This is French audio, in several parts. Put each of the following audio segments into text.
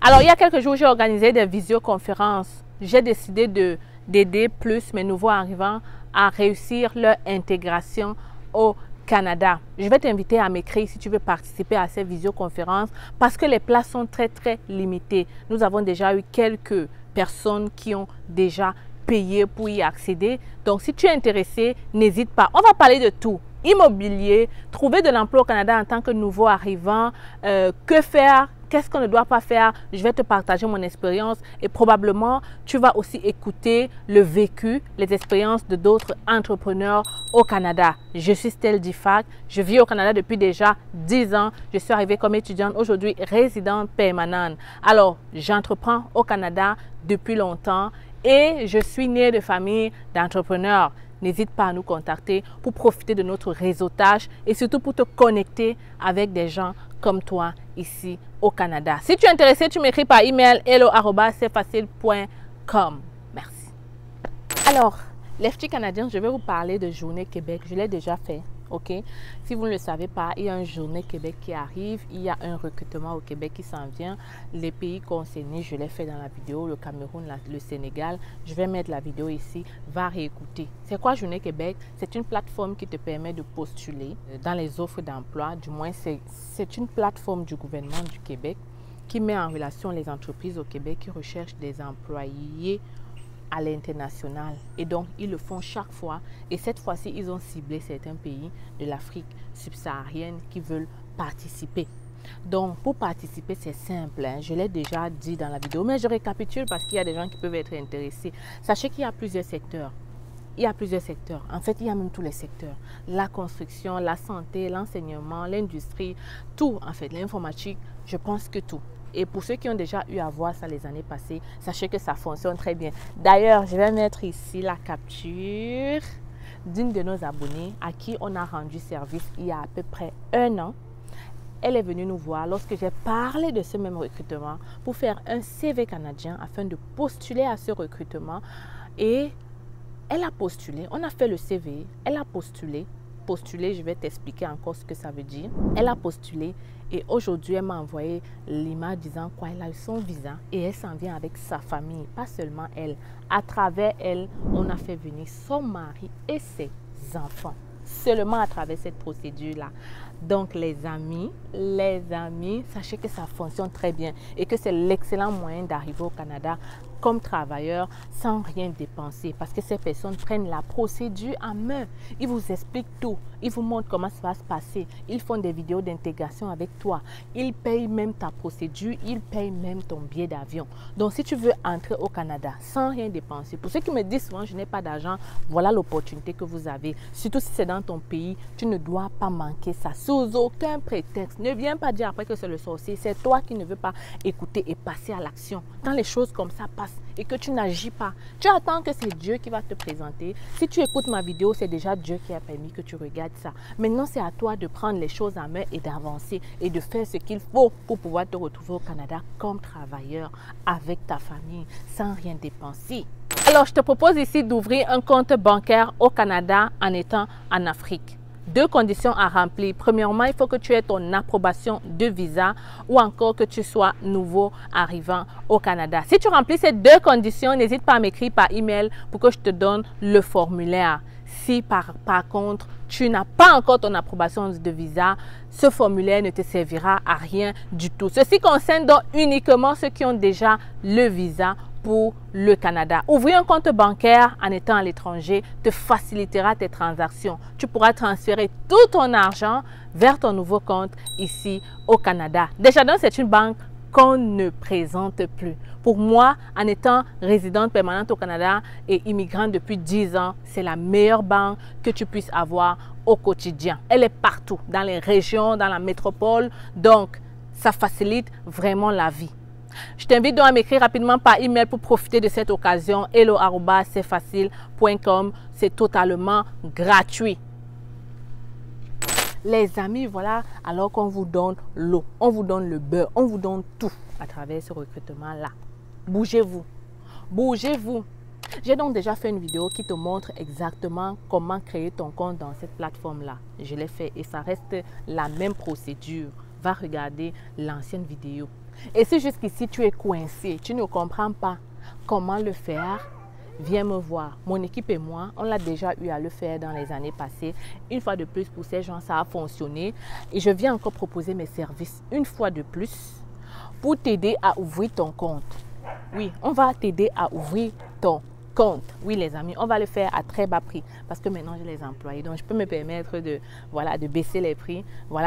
Alors, il y a quelques jours, j'ai organisé des visioconférences. J'ai décidé d'aider plus mes nouveaux arrivants à réussir leur intégration au Canada. Je vais t'inviter à m'écrire si tu veux participer à ces visioconférences parce que les places sont très limitées. Nous avons déjà eu quelques personnes qui ont déjà payé pour y accéder. Donc, si tu es intéressé, n'hésite pas. On va parler de tout. Immobilier, trouver de l'emploi au Canada en tant que nouveau arrivant, que faire, qu'est-ce qu'on ne doit pas faire. Je vais te partager mon expérience et probablement tu vas aussi écouter le vécu, les expériences de d'autres entrepreneurs au Canada. Je suis Stell Difac, je vis au Canada depuis déjà 10 ans. Je suis arrivée comme étudiante, aujourd'hui résidente permanente. Alors, j'entreprends au Canada depuis longtemps et je suis née de famille d'entrepreneurs. N'hésite pas à nous contacter pour profiter de notre réseautage et surtout pour te connecter avec des gens comme toi ici au Canada. Si tu es intéressé, tu m'écris par email hello@cfacile.com. Merci. Alors, Lefty Canadien, je vais vous parler de Journée Québec. Je l'ai déjà fait. Ok, si vous ne le savez pas, il y a une Journée Québec qui arrive, il y a un recrutement au Québec qui s'en vient. Les pays concernés, je l'ai fait dans la vidéo, le Cameroun, le Sénégal. Je vais mettre la vidéo ici, va réécouter. C'est quoi Journée Québec? C'est une plateforme qui te permet de postuler dans les offres d'emploi. Du moins, c'est une plateforme du gouvernement du Québec qui met en relation les entreprises au Québec qui recherchent des employés à l'international. Et donc, ils le font chaque fois. Et cette fois-ci, ils ont ciblé certains pays de l'Afrique subsaharienne qui veulent participer. Donc, pour participer, c'est simple. Hein. Je l'ai déjà dit dans la vidéo, mais je récapitule parce qu'il y a des gens qui peuvent être intéressés. Sachez qu'il y a plusieurs secteurs. Il y a plusieurs secteurs. En fait, il y a même tous les secteurs. La construction, la santé, l'enseignement, l'industrie, tout en fait. L'informatique, je pense que tout. Et pour ceux qui ont déjà eu à voir ça les années passées, sachez que ça fonctionne très bien. D'ailleurs, je vais mettre ici la capture d'une de nos abonnées à qui on a rendu service il y a à peu près 1 an. Elle est venue nous voir lorsque j'ai parlé de ce même recrutement pour faire un CV canadien afin de postuler à ce recrutement. Et elle a postulé, on a fait le CV, elle a postulé. Postuler, je vais t'expliquer encore ce que ça veut dire. Elle a postulé et aujourd'hui, elle m'a envoyé l'image disant quoi, elle a eu son visa et elle s'en vient avec sa famille, pas seulement elle. À travers elle, on a fait venir son mari et ses enfants, seulement à travers cette procédure-là. Donc les amis, sachez que ça fonctionne très bien et que c'est l'excellent moyen d'arriver au Canada comme travailleur sans rien dépenser parce que ces personnes prennent la procédure en main. Ils vous expliquent tout. Ils vous montrent comment ça va se passer. Ils font des vidéos d'intégration avec toi. Ils payent même ta procédure. Ils payent même ton billet d'avion. Donc, si tu veux entrer au Canada sans rien dépenser, pour ceux qui me disent souvent je n'ai pas d'argent, voilà l'opportunité que vous avez. Surtout si c'est dans ton pays, tu ne dois pas manquer ça sous aucun prétexte. Ne viens pas dire après que c'est le sorcier. C'est toi qui ne veux pas écouter et passer à l'action. Quand les choses comme ça passent et que tu n'agis pas, tu attends que c'est Dieu qui va te présenter. Si tu écoutes ma vidéo, c'est déjà Dieu qui a permis que tu regardes ça. Maintenant, c'est à toi de prendre les choses en main et d'avancer et de faire ce qu'il faut pour pouvoir te retrouver au Canada comme travailleur avec ta famille sans rien dépenser. Alors, je te propose ici d'ouvrir un compte bancaire au Canada en étant en Afrique. 2 conditions à remplir. Premièrement, il faut que tu aies ton approbation de visa ou encore que tu sois nouveau arrivant au Canada. Si tu remplis ces 2 conditions, n'hésite pas à m'écrire par email pour que je te donne le formulaire. Si par contre, tu n'as pas encore ton approbation de visa, ce formulaire ne te servira à rien du tout. Ceci concerne donc uniquement ceux qui ont déjà le visa pour le Canada. Ouvrir un compte bancaire en étant à l'étranger te facilitera tes transactions. Tu pourras transférer tout ton argent vers ton nouveau compte ici au Canada. Desjardins, c'est une banque qu'on ne présente plus. Pour moi, en étant résidente permanente au Canada et immigrante depuis 10 ans, c'est la meilleure banque que tu puisses avoir au quotidien. Elle est partout, dans les régions, dans la métropole. Donc, ça facilite vraiment la vie. Je t'invite donc à m'écrire rapidement par email pour profiter de cette occasion. hello@cfacile.com. C'est totalement gratuit. Les amis, voilà, alors qu'on vous donne l'eau, on vous donne le beurre, on vous donne tout à travers ce recrutement-là. Bougez-vous, bougez-vous. J'ai donc déjà fait une vidéo qui te montre exactement comment créer ton compte dans cette plateforme-là. Je l'ai fait et ça reste la même procédure. Va regarder l'ancienne vidéo. Et si jusqu'ici tu es coincé, tu ne comprends pas comment le faire, viens me voir. Mon équipe et moi, on l'a déjà eu à le faire dans les années passées. Une fois de plus, pour ces gens, ça a fonctionné. Et je viens encore proposer mes services une fois de plus pour t'aider à ouvrir ton compte. Oui, on va t'aider à ouvrir ton compte. Oui, les amis, on va le faire à très bas prix parce que maintenant, j'ai les employés. Donc, je peux me permettre de baisser les prix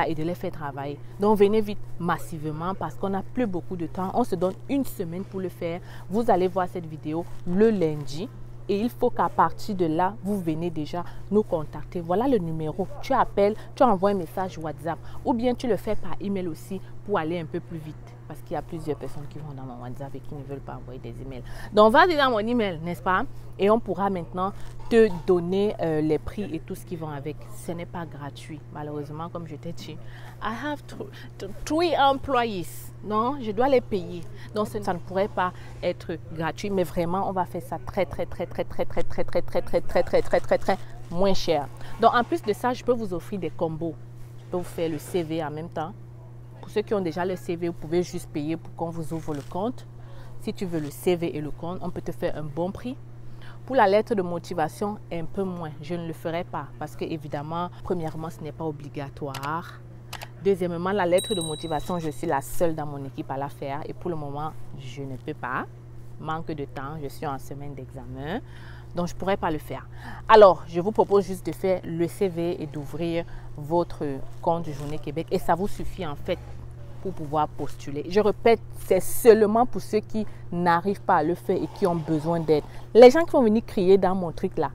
et de les faire travailler. Donc, venez vite massivement parce qu'on n'a plus beaucoup de temps. On se donne une semaine pour le faire. Vous allez voir cette vidéo le lundi. Et il faut qu'à partir de là, vous venez déjà nous contacter. Voilà le numéro. Tu appelles, tu envoies un message WhatsApp ou bien tu le fais par email aussi pour aller un peu plus vite. Parce qu'il y a plusieurs personnes qui vont dans mon WhatsApp et qui ne veulent pas envoyer des emails. Donc, vas-y dans mon email, n'est-ce pas? Et on pourra maintenant te donner les prix et tout ce qui va avec. Ce n'est pas gratuit. Malheureusement, comme je t'ai dit, I have three employees. Non, je dois les payer. Donc, ça ne pourrait pas être gratuit. Mais vraiment, on va faire ça très moins cher. Donc, en plus de ça, je peux vous offrir des combos. Je peux vous faire le CV en même temps. Pour ceux qui ont déjà le CV, vous pouvez juste payer pour qu'on vous ouvre le compte. Si tu veux le CV et le compte, on peut te faire un bon prix. Pour la lettre de motivation, un peu moins. Je ne le ferai pas parce que, évidemment, premièrement, ce n'est pas obligatoire. Deuxièmement, la lettre de motivation, je suis la seule dans mon équipe à la faire. Et pour le moment, je ne peux pas. Manque de temps, je suis en semaine d'examen. Donc, je ne pourrais pas le faire. Alors, je vous propose juste de faire le CV et d'ouvrir votre compte Journée Québec. Et ça vous suffit en fait pour pouvoir postuler. Je répète, c'est seulement pour ceux qui n'arrivent pas à le faire et qui ont besoin d'aide. Les gens qui vont venir crier dans mon truc là,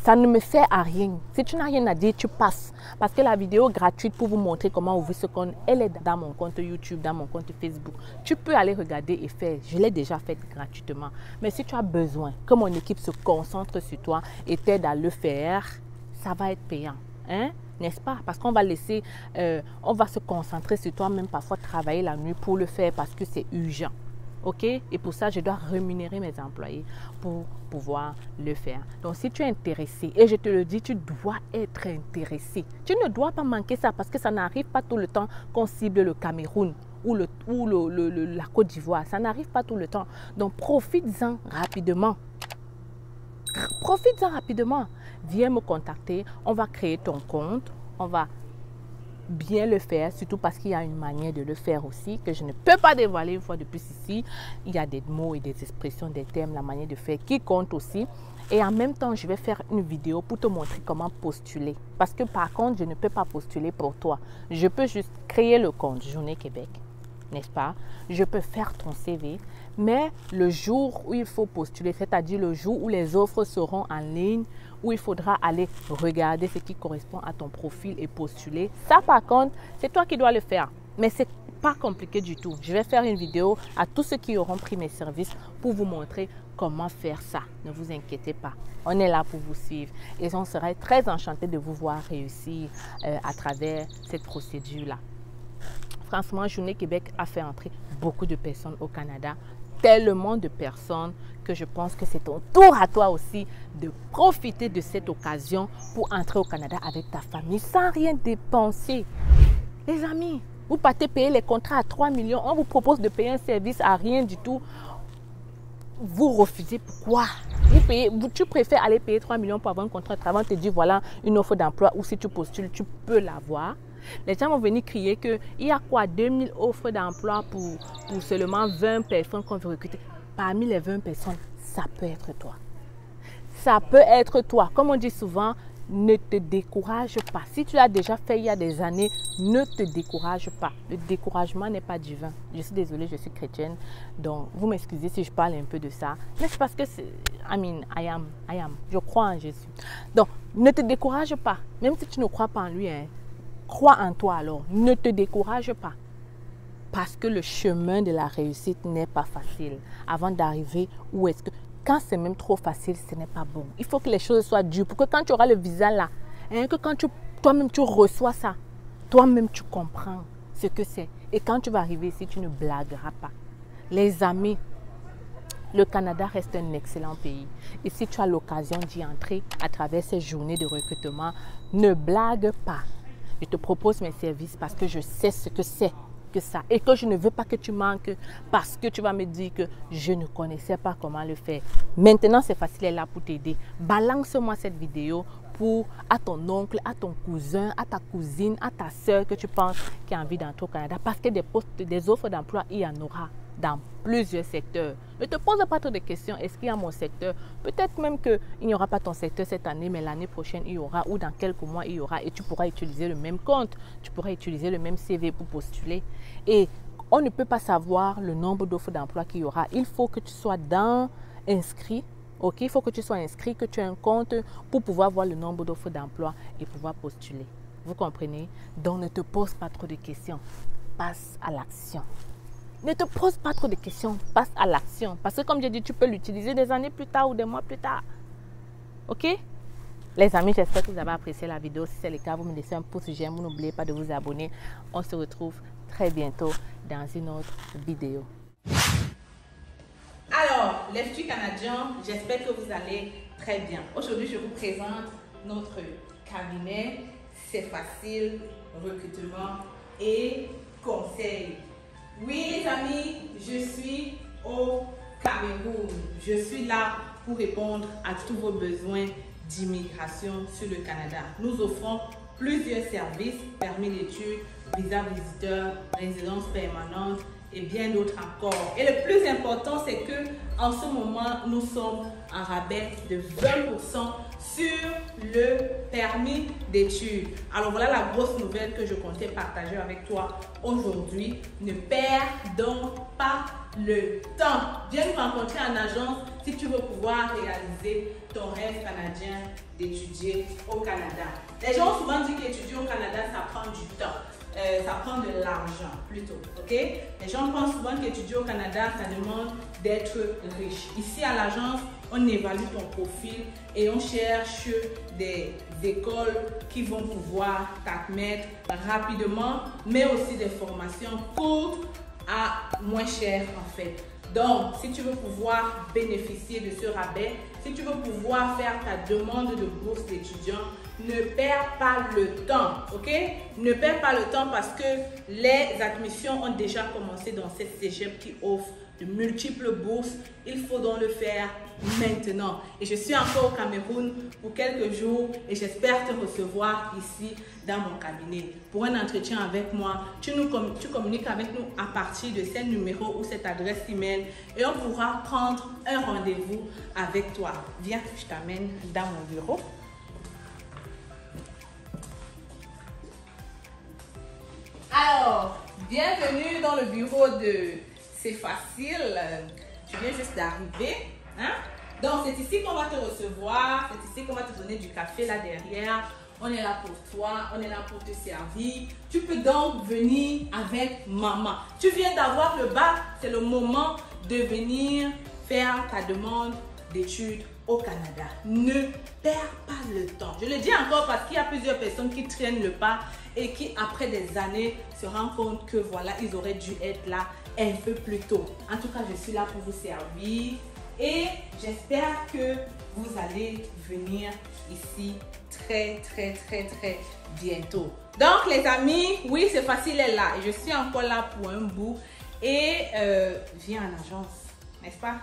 ça ne me sert à rien. Si tu n'as rien à dire, tu passes. Parce que la vidéo gratuite pour vous montrer comment ouvrir ce compte, elle est dans mon compte YouTube, dans mon compte Facebook. Tu peux aller regarder et faire. Je l'ai déjà faite gratuitement. Mais si tu as besoin que mon équipe se concentre sur toi et t'aide à le faire, ça va être payant. Hein? N'est-ce pas? Parce qu'on va laisser, on va se concentrer sur toi, même parfois travailler la nuit pour le faire parce que c'est urgent. OK? Et pour ça, je dois rémunérer mes employés pour pouvoir le faire. Donc, si tu es intéressé, et je te le dis, tu dois être intéressé. Tu ne dois pas manquer ça parce que ça n'arrive pas tout le temps qu'on cible le Cameroun ou la Côte d'Ivoire. Ça n'arrive pas tout le temps. Donc, profites-en rapidement. Profites-en rapidement. Viens me contacter. On va créer ton compte. On va bien le faire, surtout parce qu'il y a une manière de le faire aussi que je ne peux pas dévoiler une fois de plus ici. Il y a des mots et des expressions, des termes, la manière de faire qui compte aussi. Et en même temps, je vais faire une vidéo pour te montrer comment postuler. Parce que par contre, je ne peux pas postuler pour toi. Je peux juste créer le compte Journée Québec, n'est-ce pas? Je peux faire ton CV, mais le jour où il faut postuler, c'est-à-dire le jour où les offres seront en ligne, où il faudra aller regarder ce qui correspond à ton profil et postuler. Ça, par contre, c'est toi qui dois le faire. Mais ce n'est pas compliqué du tout. Je vais faire une vidéo à tous ceux qui auront pris mes services pour vous montrer comment faire ça. Ne vous inquiétez pas. On est là pour vous suivre. Et on serait très enchanté de vous voir réussir à travers cette procédure-là. Franchement, Journée Québec a fait entrer beaucoup de personnes au Canada. Tellement de personnes que je pense que c'est ton tour à toi aussi de profiter de cette occasion pour entrer au Canada avec ta famille sans rien dépenser. Les amis, vous partez payer les contrats à 3 millions, on vous propose de payer un service à rien du tout. Vous refusez, pourquoi? Tu préfères aller payer 3 millions pour avoir un contrat de travail, on te dit voilà une offre d'emploi ou si tu postules, tu peux l'avoir. Les gens vont venir crier qu'il y a quoi 2000 offres d'emploi pour seulement 20 personnes qu'on veut recruter. Parmi les 20 personnes, ça peut être toi. Ça peut être toi. Comme on dit souvent, ne te décourage pas. Si tu l'as déjà fait il y a des années, ne te décourage pas. Le découragement n'est pas divin. Je suis désolée, je suis chrétienne. Donc, vous m'excusez si je parle un peu de ça. Mais c'est parce que I am. Je crois en Jésus. Donc, ne te décourage pas. Même si tu ne crois pas en lui, hein. Crois en toi alors, ne te décourage pas. Parce que le chemin de la réussite n'est pas facile. Avant d'arriver où est-ce que... Quand c'est même trop facile, ce n'est pas bon. Il faut que les choses soient dures. Pour que quand tu auras le visa là, hein, que quand toi-même tu reçois ça, toi-même tu comprends ce que c'est. Et quand tu vas arriver ici, tu ne blagueras pas. Les amis, le Canada reste un excellent pays. Et si tu as l'occasion d'y entrer à travers ces journées de recrutement, ne blague pas. Je te propose mes services parce que je sais ce que c'est que ça. Et que je ne veux pas que tu manques parce que tu vas me dire que je ne connaissais pas comment le faire. Maintenant, c'est facile, elle est là pour t'aider. Balance-moi cette vidéo à ton oncle, à ton cousin, à ta cousine, à ta soeur que tu penses qui a envie d'entrer au Canada. Parce que des offres d'emploi, il y en aura dans plusieurs secteurs. Ne te pose pas trop de questions. Est-ce qu'il y a mon secteur? Peut-être même qu'il n'y aura pas ton secteur cette année, mais l'année prochaine, il y aura, ou dans quelques mois, il y aura, et tu pourras utiliser le même compte. Tu pourras utiliser le même CV pour postuler. Et on ne peut pas savoir le nombre d'offres d'emploi qu'il y aura. Il faut que tu sois inscrit. Ok, il faut que tu sois inscrit, que tu aies un compte pour pouvoir voir le nombre d'offres d'emploi et pouvoir postuler. Vous comprenez? Donc, ne te pose pas trop de questions. Passe à l'action. Ne te pose pas trop de questions. Passe à l'action. Parce que comme j'ai dit, tu peux l'utiliser des années plus tard ou des mois plus tard. Ok? Les amis, j'espère que vous avez apprécié la vidéo. Si c'est le cas, vous me laissez un pouce j'aime. Vous n'oubliez pas de vous abonner. On se retrouve très bientôt dans une autre vidéo. Alors, l'Institut canadien, j'espère que vous allez très bien. Aujourd'hui, je vous présente notre cabinet. C'est facile, recrutement et conseil. Oui, les amis, je suis au Cameroun. Je suis là pour répondre à tous vos besoins d'immigration sur le Canada. Nous offrons plusieurs services, permis d'études, visa visiteur, résidence permanente, et bien d'autres encore. Et le plus important, c'est que en ce moment, nous sommes en rabais de 20% sur le permis d'études. Alors voilà la grosse nouvelle que je comptais partager avec toi aujourd'hui. Ne perds donc pas le temps. Viens nous rencontrer en agence si tu veux pouvoir réaliser ton rêve canadien d'étudier au Canada. Les gens ont souvent dit qu'étudier au Canada, ça prend du temps. Ça prend de l'argent plutôt, ok? Les gens pensent souvent qu'étudier au Canada, ça demande d'être riche. Ici à l'agence, on évalue ton profil et on cherche des écoles qui vont pouvoir t'admettre rapidement, mais aussi des formations courtes à moins cher en fait. Donc, si tu veux pouvoir bénéficier de ce rabais, si tu veux pouvoir faire ta demande de bourse d'étudiant, ne perds pas le temps, ok? Ne perds pas le temps parce que les admissions ont déjà commencé dans cette cégep qui offre de multiples bourses. Il faut donc le faire maintenant. Et je suis encore au Cameroun pour quelques jours et j'espère te recevoir ici dans mon cabinet. Pour un entretien avec moi, tu communiques avec nous à partir de ce numéro ou cette adresse email et on pourra prendre un rendez-vous avec toi. Viens, je t'amène dans mon bureau. Alors, bienvenue dans le bureau de C'est facile. Tu viens juste d'arriver. Hein? Donc, c'est ici qu'on va te recevoir. C'est ici qu'on va te donner du café là derrière. On est là pour toi. On est là pour te servir. Tu peux donc venir avec maman. Tu viens d'avoir le bac. C'est le moment de venir faire ta demande d'études au Canada. Ne perds pas le temps. Je le dis encore parce qu'il y a plusieurs personnes qui traînent le pas et qui, après des années, se rendent compte que voilà, ils auraient dû être là un peu plus tôt. En tout cas, je suis là pour vous servir et j'espère que vous allez venir ici très bientôt. Donc, les amis, oui, c'est facile, elle est là. Je suis encore là pour un bout et viens en agence, n'est-ce pas?